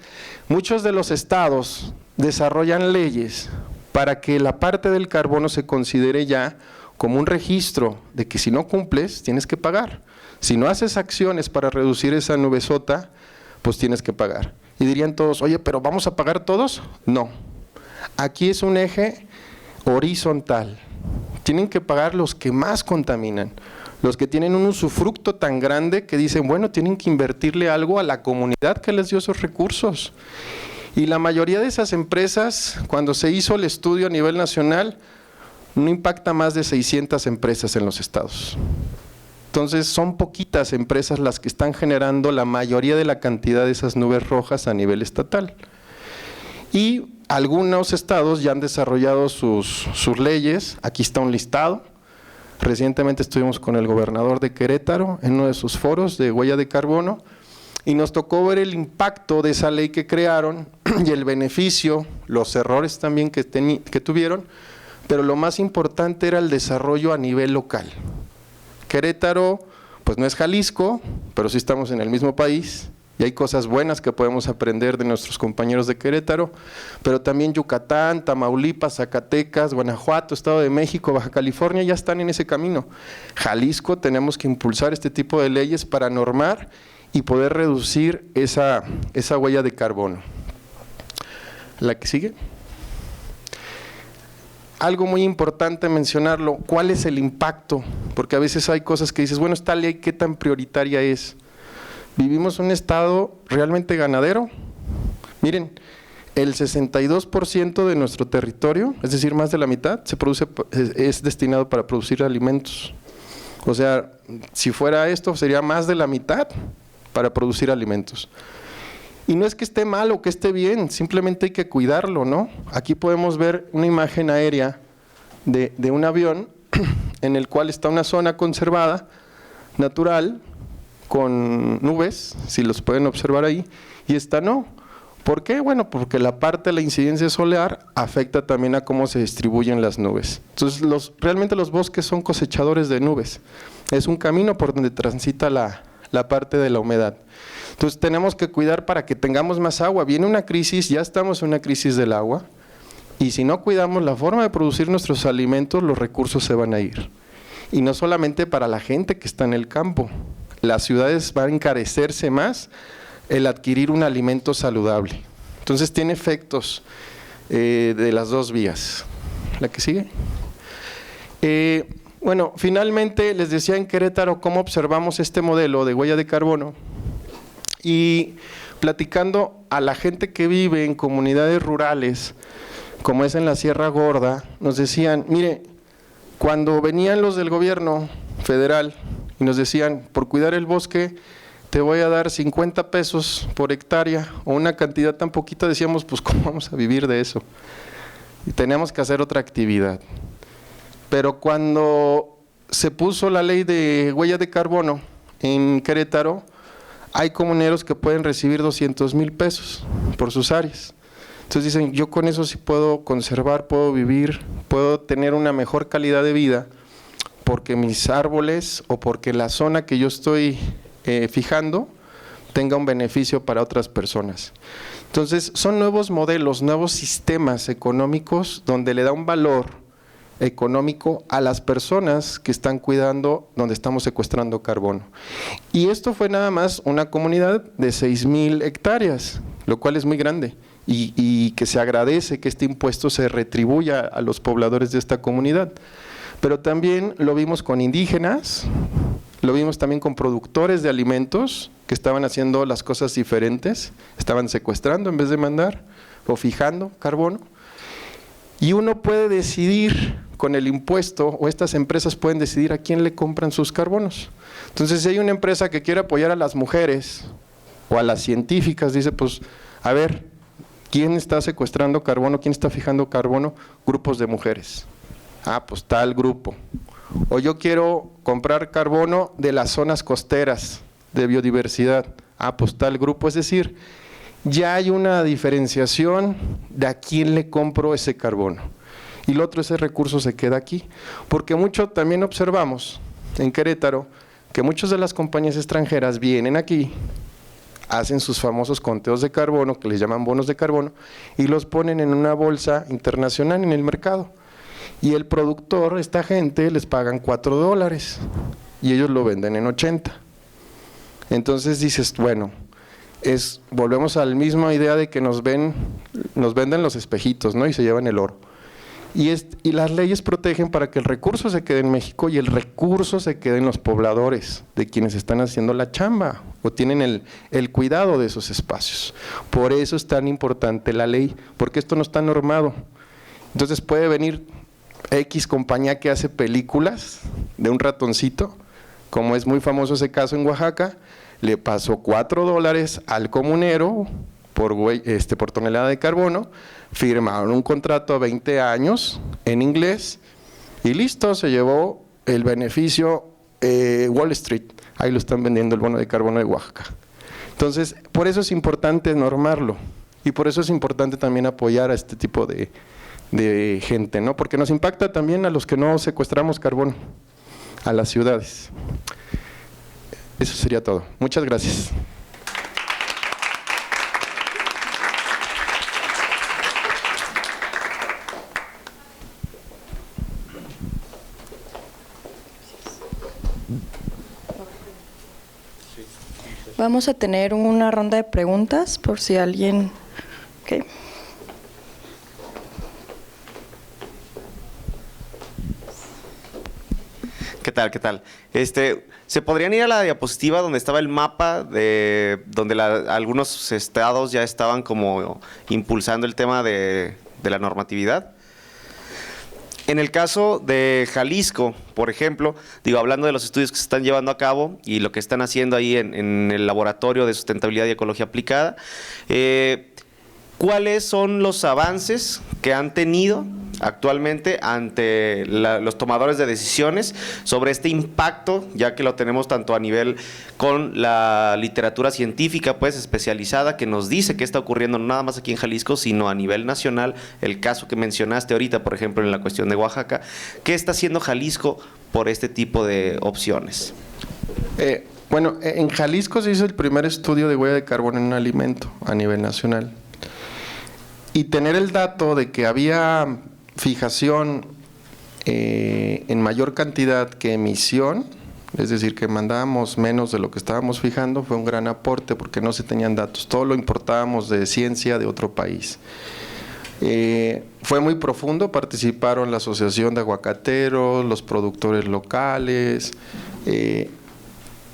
muchos de los estados desarrollan leyes para que la parte del carbono se considere ya como un registro de que si no cumples, tienes que pagar. Si no haces acciones para reducir esa nubesota, pues tienes que pagar. Y dirían todos, oye, ¿pero vamos a pagar todos? No. Aquí es un eje horizontal. Tienen que pagar los que más contaminan, los que tienen un usufructo tan grande que dicen, bueno, tienen que invertirle algo a la comunidad que les dio esos recursos. Y la mayoría de esas empresas, cuando se hizo el estudio a nivel nacional, no impacta más de 600 empresas en los estados. Entonces son poquitas empresas las que están generando la mayoría de la cantidad de esas nubes rojas a nivel estatal. Y algunos estados ya han desarrollado sus leyes, aquí está un listado. Recientemente estuvimos con el gobernador de Querétaro en uno de sus foros de huella de carbono y nos tocó ver el impacto de esa ley que crearon y el beneficio, los errores también que tuvieron, pero lo más importante era el desarrollo a nivel local. Querétaro, pues no es Jalisco, pero sí estamos en el mismo país y hay cosas buenas que podemos aprender de nuestros compañeros de Querétaro, pero también Yucatán, Tamaulipas, Zacatecas, Guanajuato, Estado de México, Baja California ya están en ese camino. Jalisco, tenemos que impulsar este tipo de leyes para normar y poder reducir esa huella de carbono. ¿La que sigue? algo muy importante mencionarlo, ¿cuál es el impacto? Porque a veces hay cosas que dices, bueno, esta ley, ¿qué tan prioritaria es? ¿Vivimos un estado realmente ganadero? Miren, el 62% de nuestro territorio, es decir, más de la mitad, es destinado para producir alimentos. O sea, si fuera esto, sería más de la mitad para producir alimentos. Y no es que esté mal o que esté bien, simplemente hay que cuidarlo, ¿no? Aquí podemos ver una imagen aérea de un avión en el cual está una zona conservada, natural, con nubes, si los pueden observar ahí, y esta no. ¿Por qué? Bueno, porque la parte de la incidencia solar afecta también a cómo se distribuyen las nubes. Entonces, realmente los bosques son cosechadores de nubes. Es un camino por donde transita la parte de la humedad. Entonces, tenemos que cuidar para que tengamos más agua. Viene una crisis, ya estamos en una crisis del agua, y si no cuidamos la forma de producir nuestros alimentos, los recursos se van a ir. Y no solamente para la gente que está en el campo. Las ciudades van a encarecerse más el adquirir un alimento saludable. Entonces tiene efectos de las dos vías. ¿La que sigue? Bueno, finalmente les decía en Querétaro cómo observamos este modelo de huella de carbono, y platicando a la gente que vive en comunidades rurales, como es en la Sierra Gorda, nos decían, mire, cuando venían los del gobierno federal y nos decían, por cuidar el bosque, te voy a dar 50 pesos por hectárea, o una cantidad tan poquita, decíamos, pues ¿cómo vamos a vivir de eso? Y teníamos que hacer otra actividad. Pero cuando se puso la ley de huella de carbono en Querétaro, hay comuneros que pueden recibir 200,000 pesos por sus áreas. Entonces dicen, yo con eso sí puedo conservar, puedo vivir, puedo tener una mejor calidad de vida, porque mis árboles o porque la zona que yo estoy fijando tenga un beneficio para otras personas. Entonces son nuevos modelos, nuevos sistemas económicos donde le da un valor económico a las personas que están cuidando donde estamos secuestrando carbono. Y esto fue nada más una comunidad de 6,000 hectáreas, lo cual es muy grande, y que se agradece que este impuesto se retribuya a los pobladores de esta comunidad. Pero también lo vimos con indígenas, lo vimos también con productores de alimentos que estaban haciendo las cosas diferentes, estaban secuestrando en vez de mandar o fijando carbono. Y uno puede decidir con el impuesto, o estas empresas pueden decidir a quién le compran sus carbonos. Entonces, si hay una empresa que quiere apoyar a las mujeres o a las científicas, dice, pues, a ver, ¿quién está secuestrando carbono? ¿Quién está fijando carbono? Grupos de mujeres. Ah, pues tal grupo. O yo quiero comprar carbono de las zonas costeras de biodiversidad. Ah, pues tal grupo. Es decir, ya hay una diferenciación de a quién le compro ese carbono. Y lo otro, ese recurso se queda aquí. Porque mucho también observamos en Querétaro que muchas de las compañías extranjeras vienen aquí, hacen sus famosos conteos de carbono, que les llaman bonos de carbono, y los ponen en una bolsa internacional en el mercado. Y el productor, esta gente, les pagan $4 y ellos lo venden en 80. Entonces dices, bueno, volvemos a la misma idea de que nos venden los espejitos, ¿no? Y se llevan el oro. Y las leyes protegen para que el recurso se quede en México y el recurso se quede en los pobladores, de quienes están haciendo la chamba o tienen el cuidado de esos espacios. Por eso es tan importante la ley, porque esto no está normado. Entonces puede venir X compañía que hace películas de un ratoncito, como es muy famoso ese caso en Oaxaca, le pasó $4 al comunero por tonelada de carbono, firmaron un contrato a 20 años en inglés y listo, se llevó el beneficio Wall Street, ahí lo están vendiendo el bono de carbono de Oaxaca. Entonces, por eso es importante normarlo y por eso es importante también apoyar a este tipo de gente, ¿no? Porque nos impacta también a los que no secuestramos carbono, a las ciudades. Eso sería todo. Muchas gracias. Vamos a tener una ronda de preguntas por si alguien… Okay. ¿Qué tal? ¿Qué tal? ¿Se podrían ir a la diapositiva donde estaba el mapa de donde algunos estados ya estaban como impulsando el tema de la normatividad? En el caso de Jalisco, por ejemplo, hablando de los estudios que se están llevando a cabo y lo que están haciendo ahí en el Laboratorio de Sustentabilidad y Ecología Aplicada, ¿cuáles son los avances que han tenido actualmente ante los tomadores de decisiones sobre este impacto, ya que lo tenemos tanto a nivel con la literatura científica pues especializada que nos dice qué está ocurriendo no nada más aquí en Jalisco, sino a nivel nacional? El caso que mencionaste ahorita, por ejemplo, en la cuestión de Oaxaca, ¿qué está haciendo Jalisco por este tipo de opciones? Bueno, en Jalisco se hizo el primer estudio de huella de carbono en un alimento a nivel nacional. Y tener el dato de que había fijación en mayor cantidad que emisión, es decir, que mandábamos menos de lo que estábamos fijando, fue un gran aporte porque no se tenían datos. Todo lo importábamos de ciencia de otro país. Fue muy profundo, participaron la Asociación de Aguacateros, los productores locales,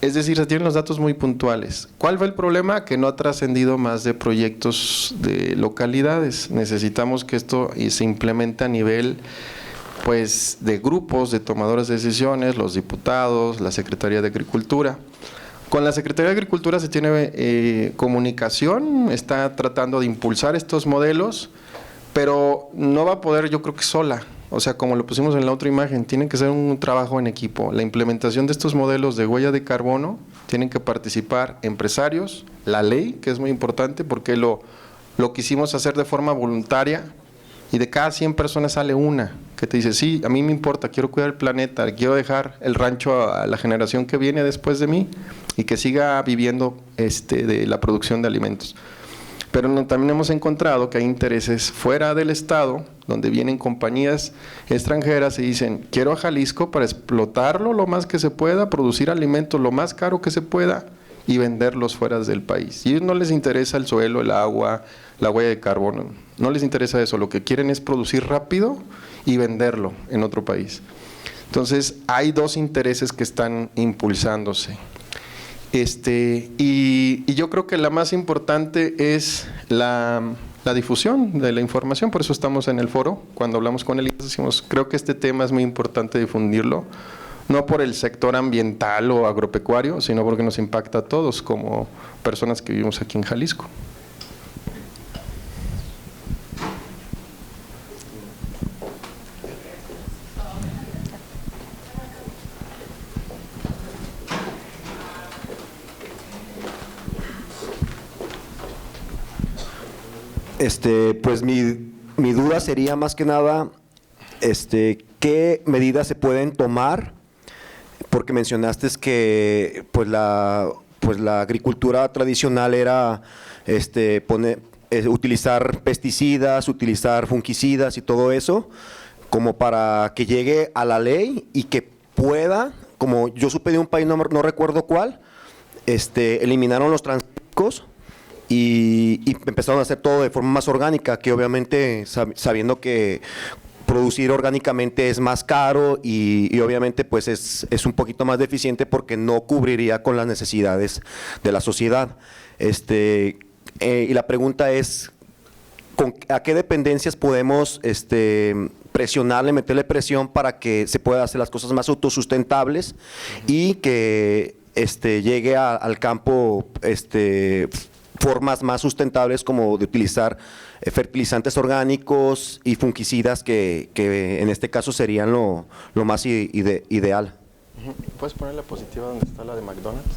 es decir, se tienen los datos muy puntuales. ¿Cuál fue el problema? Que no ha trascendido más de proyectos de localidades. Necesitamos que esto se implemente a nivel pues, de grupos de tomadores de decisiones, los diputados, la Secretaría de Agricultura. Con la Secretaría de Agricultura se tiene comunicación, está tratando de impulsar estos modelos, pero no va a poder, yo creo que sola. O sea, como lo pusimos en la otra imagen, tiene que ser un trabajo en equipo. La implementación de estos modelos de huella de carbono, tienen que participar empresarios, la ley, que es muy importante, porque lo quisimos hacer de forma voluntaria, y de cada 100 personas sale una, que te dice, sí, a mí me importa, quiero cuidar el planeta, quiero dejar el rancho a la generación que viene después de mí, y que siga viviendo de la producción de alimentos. Pero también hemos encontrado que hay intereses fuera del estado, donde vienen compañías extranjeras y dicen, quiero a Jalisco para explotarlo lo más que se pueda, producir alimentos lo más caro que se pueda y venderlos fuera del país. Y a ellos no les interesa el suelo, el agua, la huella de carbono, no les interesa eso, lo que quieren es producir rápido y venderlo en otro país. Entonces, hay dos intereses que están impulsándose. Y yo creo que la más importante es la difusión de la información, por eso estamos en el foro. Cuando hablamos con Elías decimos, creo que este tema es muy importante difundirlo, no por el sector ambiental o agropecuario, sino porque nos impacta a todos como personas que vivimos aquí en Jalisco. Pues mi duda sería más que nada, ¿qué medidas se pueden tomar? Porque mencionaste que pues la agricultura tradicional era utilizar pesticidas, utilizar fungicidas y todo eso, como para que llegue a la ley y que pueda, como yo supe de un país, no recuerdo cuál, eliminaron los transgénicos. Y empezaron a hacer todo de forma más orgánica, que obviamente sabiendo que producir orgánicamente es más caro y obviamente pues es un poquito más deficiente porque no cubriría con las necesidades de la sociedad. Y la pregunta es, ¿a qué dependencias podemos presionarle, meterle presión para que se puedan hacer las cosas más autosustentables y que llegue al campo formas más sustentables como de utilizar fertilizantes orgánicos y fungicidas que en este caso serían lo más ideal? ¿Puedes poner la diapositiva donde está la de McDonald's?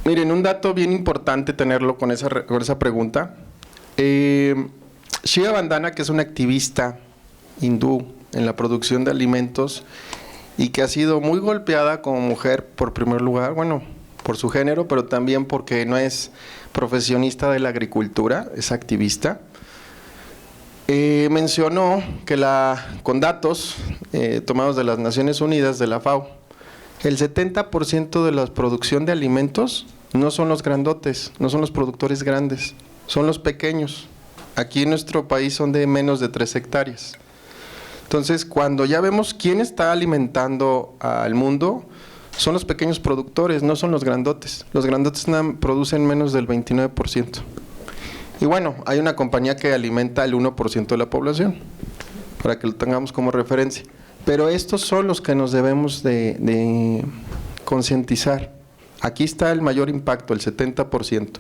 Miren, un dato bien importante tenerlo con esa pregunta. Shiva Vandana, que es una activista hindú en la producción de alimentos y que ha sido muy golpeada como mujer por primer lugar, bueno, por su género, pero también porque no es profesionista de la agricultura, es activista. Mencionó que con datos tomados de las Naciones Unidas, de la FAO, el 70% de la producción de alimentos no son los grandotes, no son los productores grandes, son los pequeños. Aquí en nuestro país son de menos de 3 hectáreas. Entonces, cuando ya vemos quién está alimentando al mundo, son los pequeños productores, no son los grandotes. Los grandotes producen menos del 29%. Y bueno, hay una compañía que alimenta el 1% de la población, para que lo tengamos como referencia. Pero estos son los que nos debemos de concientizar. Aquí está el mayor impacto, el 70%.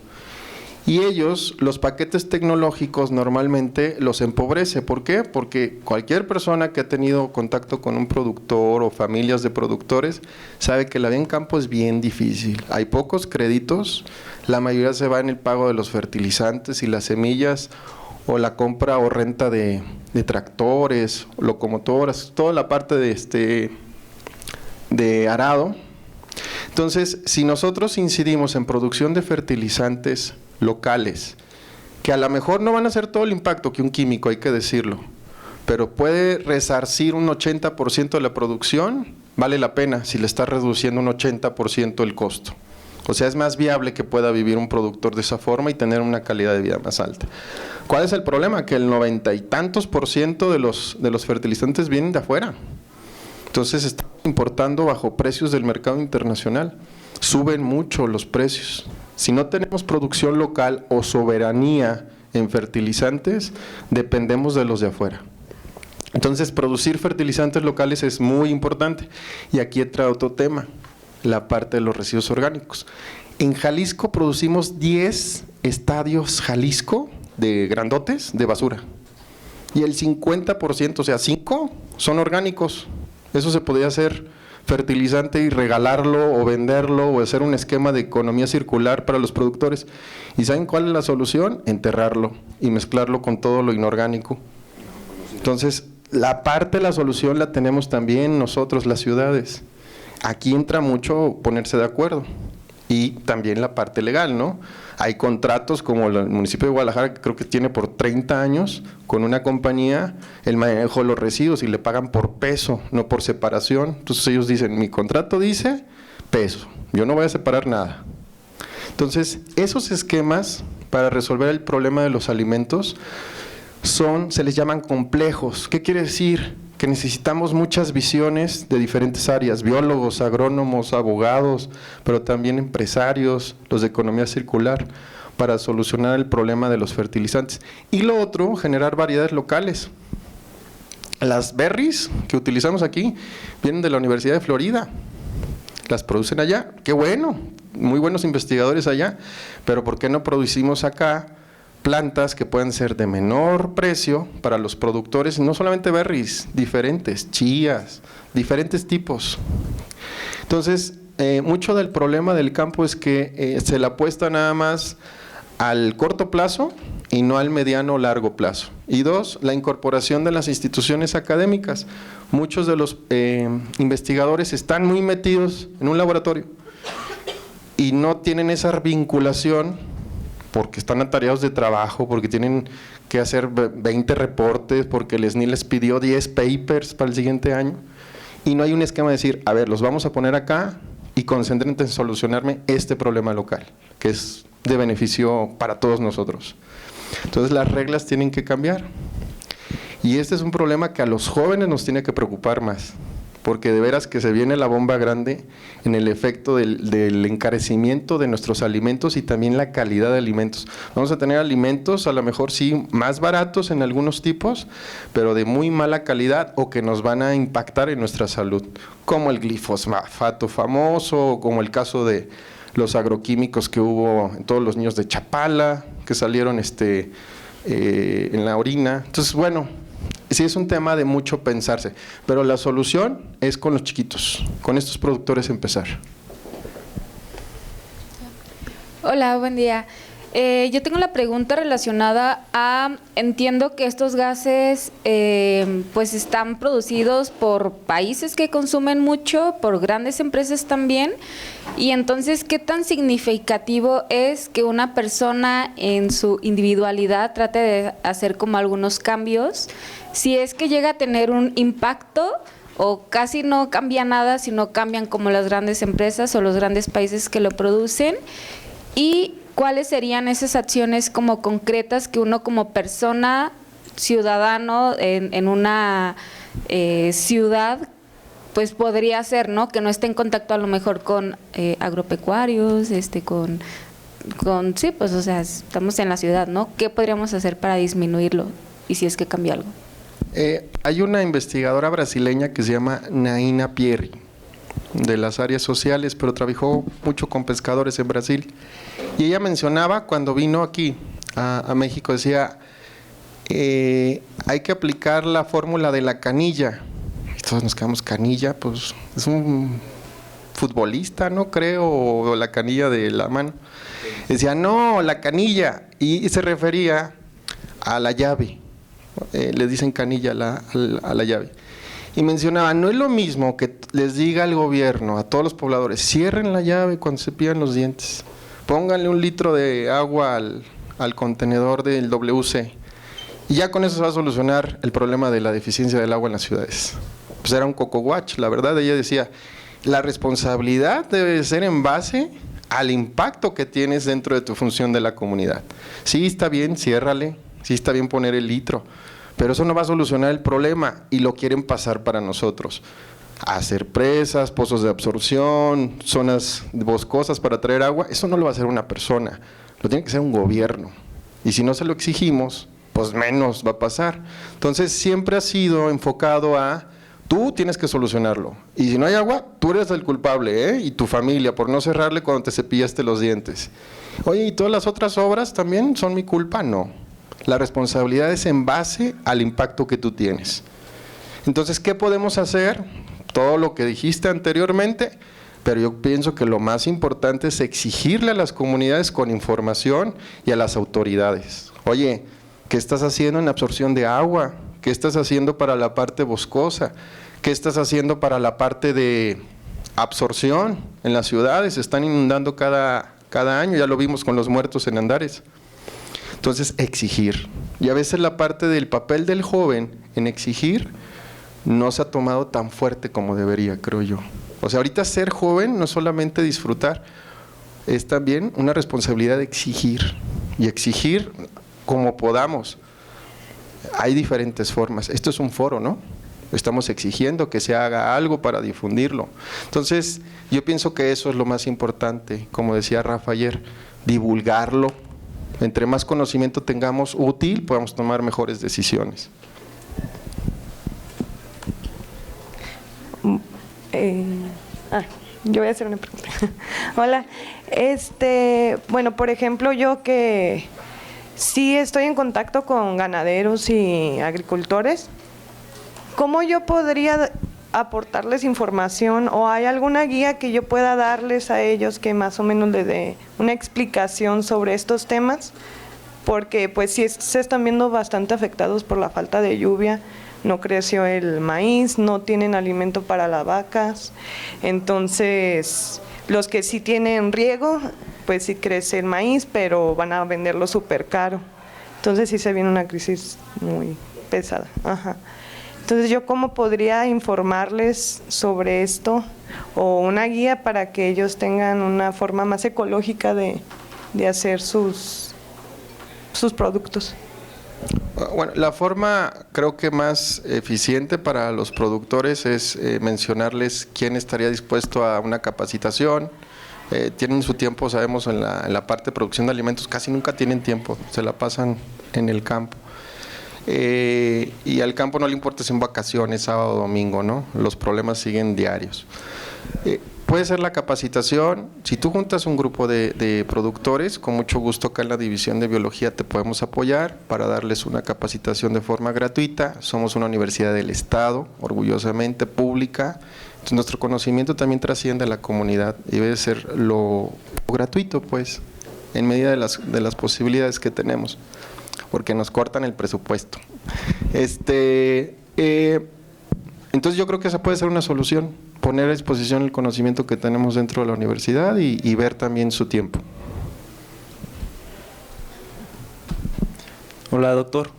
Y ellos, los paquetes tecnológicos normalmente los empobrece. ¿Por qué? Porque cualquier persona que ha tenido contacto con un productor o familias de productores sabe que la vida en campo es bien difícil. Hay pocos créditos, la mayoría se va en el pago de los fertilizantes y las semillas, o la compra o renta de tractores, locomotoras, toda la parte de arado. Entonces, si nosotros incidimos en producción de fertilizantes locales, que a lo mejor no van a hacer todo el impacto que un químico, hay que decirlo, pero puede resarcir un 80% de la producción, vale la pena si le está reduciendo un 80% el costo. O sea, es más viable que pueda vivir un productor de esa forma y tener una calidad de vida más alta. ¿Cuál es el problema? Que el 90 y tantos % de los fertilizantes vienen de afuera. Entonces están importando bajo precios del mercado internacional. Suben mucho los precios. Si no tenemos producción local o soberanía en fertilizantes, dependemos de los de afuera. Entonces, producir fertilizantes locales es muy importante. Y aquí entra otro tema, la parte de los residuos orgánicos. En Jalisco producimos 10 estadios Jalisco de grandotes de basura. Y el 50%, o sea, 5 son orgánicos. Eso se podría hacer fertilizante y regalarlo o venderlo o hacer un esquema de economía circular para los productores. ¿Y saben cuál es la solución? Enterrarlo y mezclarlo con todo lo inorgánico. Entonces, la parte de la solución la tenemos también nosotros, las ciudades. Aquí entra mucho ponerse de acuerdo y también la parte legal, ¿no? Hay contratos como el municipio de Guadalajara, que creo que tiene por 30 años con una compañía el manejo de los residuos y le pagan por peso, no por separación. Entonces ellos dicen, mi contrato dice peso, yo no voy a separar nada. Entonces, esos esquemas para resolver el problema de los alimentos se les llaman complejos. ¿Qué quiere decir? Que necesitamos muchas visiones de diferentes áreas, biólogos, agrónomos, abogados, pero también empresarios, los de economía circular, para solucionar el problema de los fertilizantes. Y lo otro, generar variedades locales. Las berries que utilizamos aquí vienen de la Universidad de Florida, las producen allá, qué bueno, muy buenos investigadores allá, pero ¿por qué no producimos acá plantas que pueden ser de menor precio para los productores, no solamente berries, diferentes, chías, diferentes tipos? Entonces, mucho del problema del campo es que se le apuesta nada más al corto plazo y no al mediano o largo plazo. Y dos, la incorporación de las instituciones académicas. Muchos de los investigadores están muy metidos en un laboratorio y no tienen esa vinculación porque están atareados de trabajo, porque tienen que hacer 20 reportes, porque el SNI les pidió 10 papers para el siguiente año, y no hay un esquema de decir, a ver, los vamos a poner acá y concéntrense en solucionarme este problema local, que es de beneficio para todos nosotros. Entonces las reglas tienen que cambiar, y este es un problema que a los jóvenes nos tiene que preocupar más, porque de veras que se viene la bomba grande en el efecto del encarecimiento de nuestros alimentos y también la calidad de alimentos. Vamos a tener alimentos a lo mejor sí más baratos en algunos tipos, pero de muy mala calidad o que nos van a impactar en nuestra salud, como el glifosato famoso, como el caso de los agroquímicos que hubo en todos los niños de Chapala, que salieron en la orina. Entonces, bueno, sí es un tema de mucho pensarse, pero la solución es con los chiquitos, con estos productores empezar. Hola, buen día. Yo tengo la pregunta relacionada a, entiendo que estos gases pues están producidos por países que consumen mucho, por grandes empresas también, y entonces, ¿qué tan significativo es que una persona en su individualidad trate de hacer como algunos cambios? Si es que llega a tener un impacto o casi no cambia nada, sino cambian como las grandes empresas o los grandes países que lo producen, y ¿cuáles serían esas acciones como concretas que uno como persona, ciudadano, en una ciudad, pues podría ser, ¿no? Que no esté en contacto a lo mejor con agropecuarios, sí, pues o sea, estamos en la ciudad, ¿no? ¿Qué podríamos hacer para disminuirlo y si es que cambia algo? Hay una investigadora brasileña que se llama Naina Pierri, de las áreas sociales, pero trabajó mucho con pescadores en Brasil. Y ella mencionaba cuando vino aquí a México, decía, hay que aplicar la fórmula de la canilla. Y todos nos quedamos, canilla, pues es un futbolista, no creo, o la canilla de la mano. Decía, no, la canilla, y se refería a la llave. Le dicen canilla a la llave. Y mencionaba, no es lo mismo que les diga al gobierno, a todos los pobladores, cierren la llave cuando se cepillan los dientes, pónganle 1 litro de agua al contenedor del WC, y ya con eso se va a solucionar el problema de la deficiencia del agua en las ciudades. Pues era un coco watch, la verdad. Ella decía, la responsabilidad debe ser en base al impacto que tienes dentro de tu función de la comunidad. Sí, está bien, ciérrale, sí está bien poner el litro, pero eso no va a solucionar el problema y lo quieren pasar para nosotros. Hacer presas, pozos de absorción, zonas boscosas para traer agua, eso no lo va a hacer una persona, lo tiene que hacer un gobierno. Y si no se lo exigimos, pues menos va a pasar. Entonces siempre ha sido enfocado a, tú tienes que solucionarlo. Y si no hay agua, tú eres el culpable, y tu familia, por no cerrarle cuando te cepillaste los dientes. Oye, ¿y todas las otras obras también son mi culpa? No. La responsabilidad es en base al impacto que tú tienes. Entonces, ¿qué podemos hacer? Todo lo que dijiste anteriormente, pero yo pienso que lo más importante es exigirle a las comunidades con información y a las autoridades. Oye, ¿qué estás haciendo en absorción de agua? ¿Qué estás haciendo para la parte boscosa? ¿Qué estás haciendo para la parte de absorción en las ciudades? Se están inundando cada año, ya lo vimos con los muertos en Andares. Entonces, exigir. Y a veces la parte del papel del joven en exigir no se ha tomado tan fuerte como debería, creo yo. O sea, ahorita ser joven no es solamente disfrutar, es también una responsabilidad de exigir. Y exigir como podamos. Hay diferentes formas. Esto es un foro, ¿no? Estamos exigiendo que se haga algo para difundirlo. Entonces, yo pienso que eso es lo más importante, como decía Rafa ayer, divulgarlo. Entre más conocimiento tengamos útil, podemos tomar mejores decisiones. Yo voy a hacer una pregunta. Hola. Bueno, por ejemplo, yo que sí estoy en contacto con ganaderos y agricultores, ¿cómo yo podría aportarles información o hay alguna guía que yo pueda darles a ellos que más o menos les dé una explicación sobre estos temas? Porque pues sí se están viendo bastante afectados por la falta de lluvia, no creció el maíz, no tienen alimento para las vacas, entonces los que sí tienen riego, pues sí crece el maíz, pero van a venderlo súper caro, entonces sí se viene una crisis muy pesada. Ajá. Entonces, ¿yo cómo podría informarles sobre esto? O una guía para que ellos tengan una forma más ecológica de hacer sus productos. Bueno, la forma creo que más eficiente para los productores es mencionarles quién estaría dispuesto a una capacitación. Tienen su tiempo, sabemos, en la parte de producción de alimentos, casi nunca tienen tiempo, se la pasan en el campo. Y al campo no le importa si en vacaciones, sábado o domingo, ¿no? Los problemas siguen diarios. Puede ser la capacitación. Si tú juntas un grupo de productores, con mucho gusto acá en la División de Biología te podemos apoyar para darles una capacitación de forma gratuita. Somos una universidad del Estado, orgullosamente pública. Entonces, nuestro conocimiento también trasciende a la comunidad y debe ser lo gratuito, pues, en medida de las posibilidades que tenemos, porque nos cortan el presupuesto. Entonces yo creo que esa puede ser una solución, poner a disposición el conocimiento que tenemos dentro de la universidad y ver también su tiempo. Hola, doctor.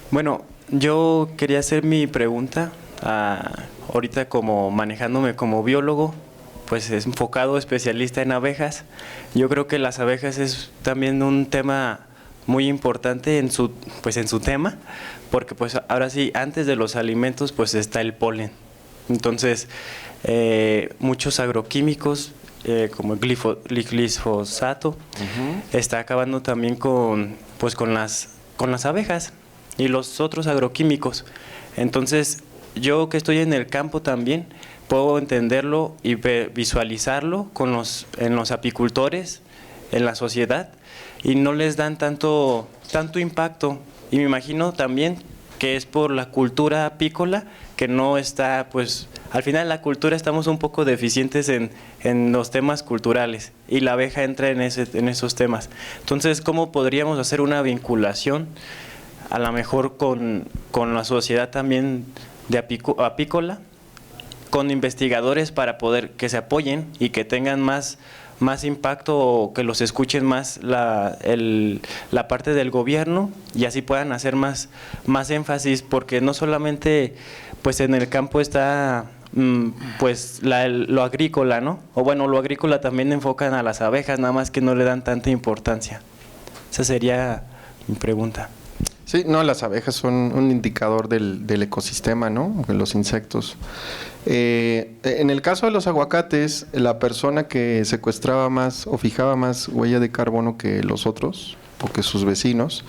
Bueno, yo quería hacer mi pregunta, ahorita como manejándome como biólogo, pues es enfocado especialista en abejas. Yo creo que las abejas es también un tema muy importante en su tema, porque pues ahora sí, antes de los alimentos pues está el polen. Entonces, muchos agroquímicos como el glifosato está acabando también con las abejas y los otros agroquímicos. Entonces, yo que estoy en el campo también puedo entenderlo y visualizarlo en los apicultores, en la sociedad, y no les dan tanto impacto. Y me imagino también que es por la cultura apícola que no está, pues al final la cultura estamos un poco deficientes en los temas culturales, y la abeja entra en esos temas. Entonces, ¿cómo podríamos hacer una vinculación a lo mejor con la sociedad también de apícola, con investigadores para poder que se apoyen y que tengan más impacto, o que los escuchen más la parte del gobierno, y así puedan hacer más énfasis, porque no solamente pues en el campo está pues lo agrícola, ¿no? O bueno, lo agrícola también enfocan a las abejas, nada más que no le dan tanta importancia. Esa sería mi pregunta. Sí, no, las abejas son un indicador del ecosistema, ¿no? De los insectos. En el caso de los aguacates, la persona que secuestraba más o fijaba más huella de carbono que los otros, o que sus vecinos,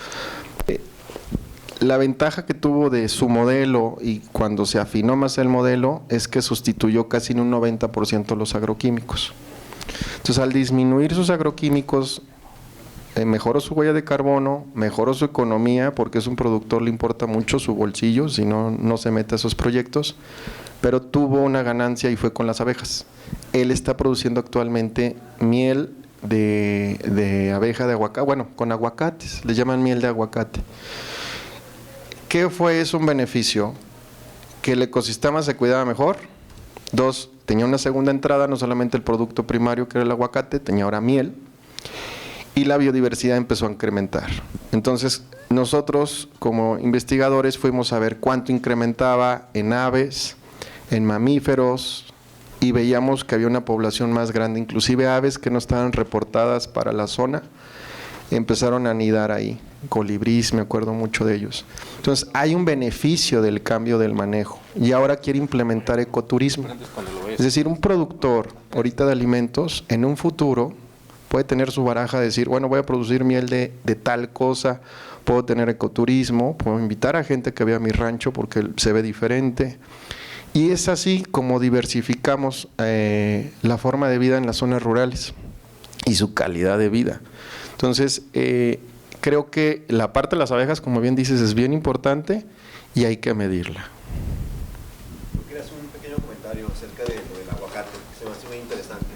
la ventaja que tuvo de su modelo, y cuando se afinó más el modelo, es que sustituyó casi en un 90% los agroquímicos. Entonces, al disminuir sus agroquímicos, mejoró su huella de carbono, mejoró su economía, porque es un productor, le importa mucho su bolsillo, si no, no se mete a esos proyectos, pero tuvo una ganancia y fue con las abejas. Él está produciendo actualmente miel de abeja de aguacate, bueno, con aguacates, le llaman miel de aguacate. ¿Qué fue eso un beneficio? Que el ecosistema se cuidaba mejor. 2, tenía una segunda entrada, no solamente el producto primario que era el aguacate, tenía ahora miel, y la biodiversidad empezó a incrementar. Entonces, nosotros como investigadores fuimos a ver cuánto incrementaba en aves, en mamíferos, y veíamos que había una población más grande, inclusive aves que no estaban reportadas para la zona, empezaron a anidar ahí, colibrís, me acuerdo mucho de ellos. Entonces, hay un beneficio del cambio del manejo, y ahora quiere implementar ecoturismo. Es decir, un productor ahorita de alimentos, en un futuro, puede tener su baraja de decir, bueno, voy a producir miel de tal cosa, puedo tener ecoturismo, puedo invitar a gente que vea mi rancho porque se ve diferente. Y es así como diversificamos la forma de vida en las zonas rurales y su calidad de vida. Entonces, creo que la parte de las abejas, como bien dices, es bien importante y hay que medirla. Yo quería hacer un pequeño comentario acerca de lo del aguacate, que se me hace muy interesante.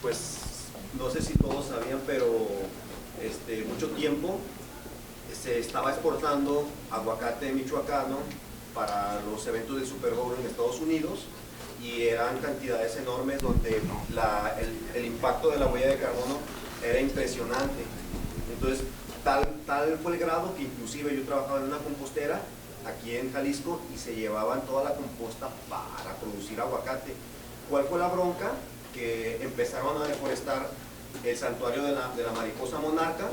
Pues, no sé si todos sabían, pero mucho tiempo se estaba exportando aguacate michoacano para los eventos del Super Bowl en Estados Unidos, y eran cantidades enormes donde el impacto de la huella de carbono era impresionante. Entonces, tal fue el grado que inclusive yo trabajaba en una compostera aquí en Jalisco y se llevaban toda la composta para producir aguacate. ¿Cuál fue la bronca? Que empezaron a deforestar el santuario de la mariposa monarca,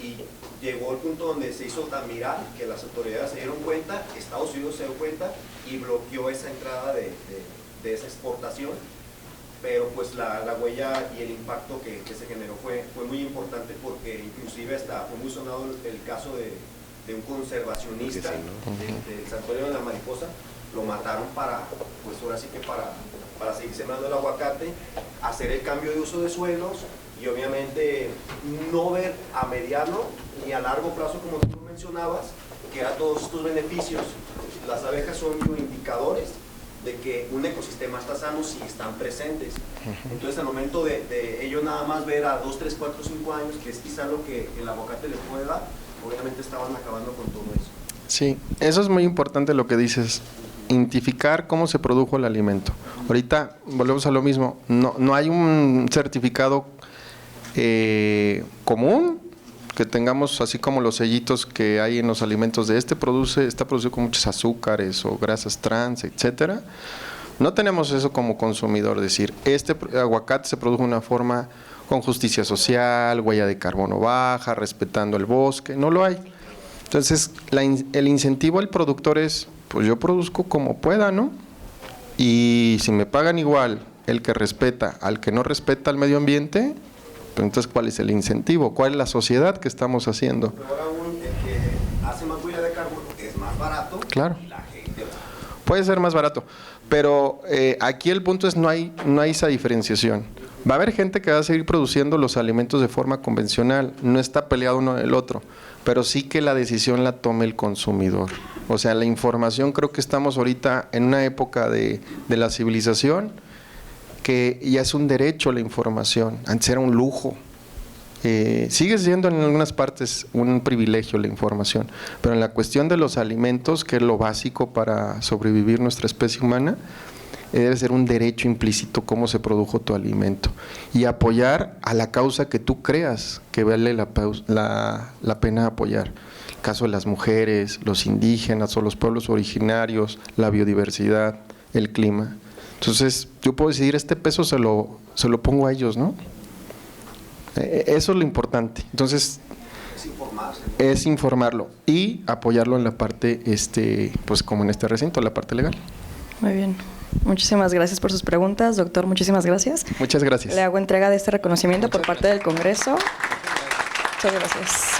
y llegó el punto donde se hizo tan viral que las autoridades se dieron cuenta, Estados Unidos se dio cuenta y bloqueó esa entrada de esa exportación. Pero pues la huella y el impacto que se generó fue muy importante, porque inclusive hasta fue muy sonado el caso de un conservacionista del santuario de la mariposa. Lo mataron pues ahora sí que para seguir sembrando el aguacate, hacer el cambio de uso de suelos y obviamente no ver a mediano ni a largo plazo, como tú mencionabas, que eran todos estos beneficios. Las abejas son indicadores de que un ecosistema está sano si están presentes. Entonces, al momento de ellos nada más ver a 2, 3, 4, 5 años, que es quizá lo que el aguacate les puede dar, obviamente estaban acabando con todo eso. Sí, eso es muy importante lo que dices, identificar cómo se produjo el alimento. Ahorita volvemos a lo mismo, no hay un certificado común que tengamos, así como los sellitos que hay en los alimentos de está producido con muchos azúcares o grasas trans, etcétera. No tenemos eso como consumidor, decir, este aguacate se produjo de una forma con justicia social, huella de carbono baja, respetando el bosque, no lo hay. Entonces, el incentivo al productor es, pues yo produzco como pueda, ¿no? Y si me pagan igual el que respeta al que no respeta al medio ambiente, pues entonces ¿cuál es el incentivo? ¿Cuál es la sociedad que estamos haciendo? Peor aún, el que hace más huella de carbono es más barato. Claro. Y la gente Puede ser más barato, pero aquí el punto es no hay esa diferenciación. Va a haber gente que va a seguir produciendo los alimentos de forma convencional, no está peleado uno del otro, pero sí que la decisión la tome el consumidor. O sea, la información, creo que estamos ahorita en una época de la civilización que ya es un derecho la información, antes era un lujo. Sigue siendo en algunas partes un privilegio la información, pero en la cuestión de los alimentos, que es lo básico para sobrevivir nuestra especie humana, debe ser un derecho implícito cómo se produjo tu alimento y apoyar a la causa que tú creas que vale la pena apoyar. El caso de las mujeres, los indígenas o los pueblos originarios, la biodiversidad, el clima. Entonces yo puedo decidir, este peso se lo pongo a ellos, ¿no? Eso es lo importante. Entonces es informarlo y apoyarlo en la parte, pues como en este recinto, la parte legal. Muy bien. Muchísimas gracias por sus preguntas, doctor. Muchísimas gracias. Muchas gracias. Le hago entrega de este reconocimiento por parte del Congreso. Muchas gracias.